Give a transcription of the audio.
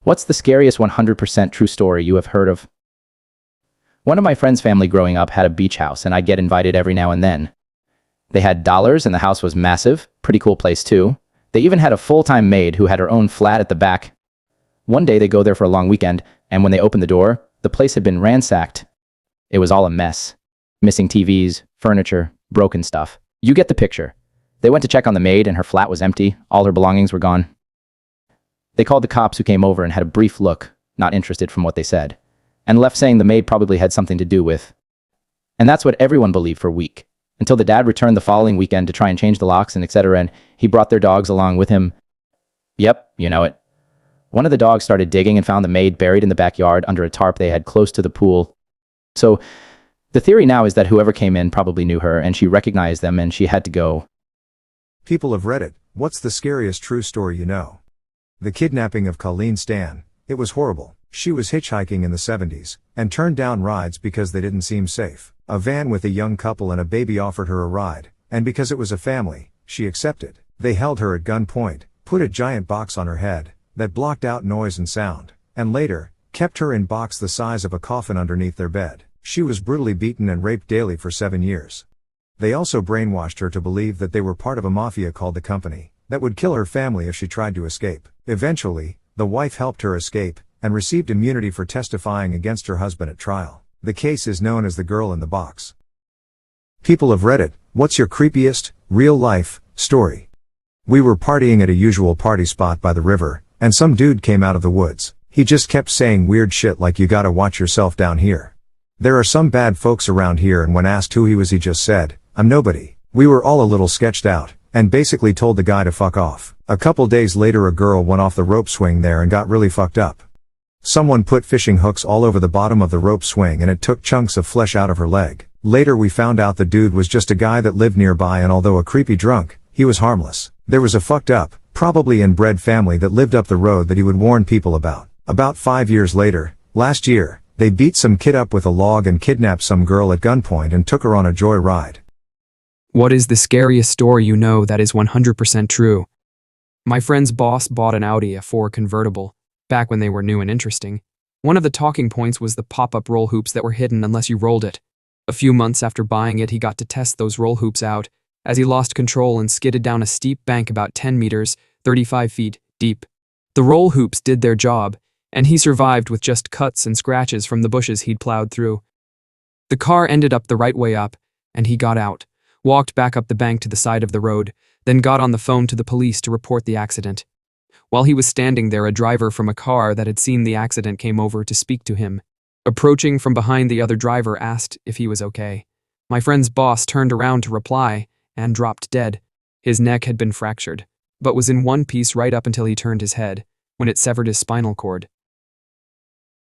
What's the scariest 100% true story you have heard of? One of my friend's family growing up had a beach house, and I'd get invited every now and then. They had dollars, and the house was massive, pretty cool place too. They even had a full-time maid who had her own flat at the back. One day they go there for a long weekend, and when they opened the door, the place had been ransacked. It was all a mess. Missing TVs, furniture, broken stuff. You get the picture. They went to check on the maid, and her flat was empty. All her belongings were gone. They called the cops, who came over and had a brief look, not interested from what they said, and left saying the maid probably had something to do with. And that's what everyone believed for a week, until the dad returned the following weekend to try and change the locks and etc., and he brought their dogs along with him. Yep, you know it. One of the dogs started digging and found the maid buried in the backyard under a tarp they had close to the pool. So, the theory now is that whoever came in probably knew her, and she recognized them, and she had to go. People of Reddit, what's the scariest true story you know? The kidnapping of Colleen Stan. It was horrible. She was hitchhiking in the 70s, and turned down rides because they didn't seem safe. A van with a young couple and a baby offered her a ride, and because it was a family, she accepted. They held her at gunpoint, put a giant box on her head that blocked out noise and sound, and later, kept her in box the size of a coffin underneath their bed. She was brutally beaten and raped daily for 7 years. They also brainwashed her to believe that they were part of a mafia called the Company, that would kill her family if she tried to escape. Eventually, the wife helped her escape, and received immunity for testifying against her husband at trial. The case is known as the girl in the box. People of Reddit, what's your creepiest, real-life, story? We were partying at a usual party spot by the river, and some dude came out of the woods. He just kept saying weird shit like you gotta watch yourself down here. There are some bad folks around here, and when asked who he was, he just said, "I'm nobody." We were all a little sketched out, and basically told the guy to fuck off. A couple days later a girl went off the rope swing there and got really fucked up. Someone put fishing hooks all over the bottom of the rope swing, and it took chunks of flesh out of her leg. Later we found out the dude was just a guy that lived nearby, and although a creepy drunk, he was harmless. There was a fucked up, probably inbred family that lived up the road that he would warn people about. About 5 years later, last year, they beat some kid up with a log and kidnapped some girl at gunpoint and took her on a joy ride. What is the scariest story you know that is 100% true? My friend's boss bought an Audi A4 convertible, back when they were new and interesting. One of the talking points was the pop-up roll hoops that were hidden unless you rolled it. A few months after buying it, he got to test those roll hoops out, as he lost control and skidded down a steep bank about 10 meters, 35 feet, deep. The roll hoops did their job, and he survived with just cuts and scratches from the bushes he'd plowed through. The car ended up the right way up, and he got out, walked back up the bank to the side of the road, then got on the phone to the police to report the accident. While he was standing there, a driver from a car that had seen the accident came over to speak to him. Approaching from behind, the other driver asked if he was okay. My friend's boss turned around to reply, and dropped dead. His neck had been fractured, but was in one piece right up until he turned his head, when it severed his spinal cord.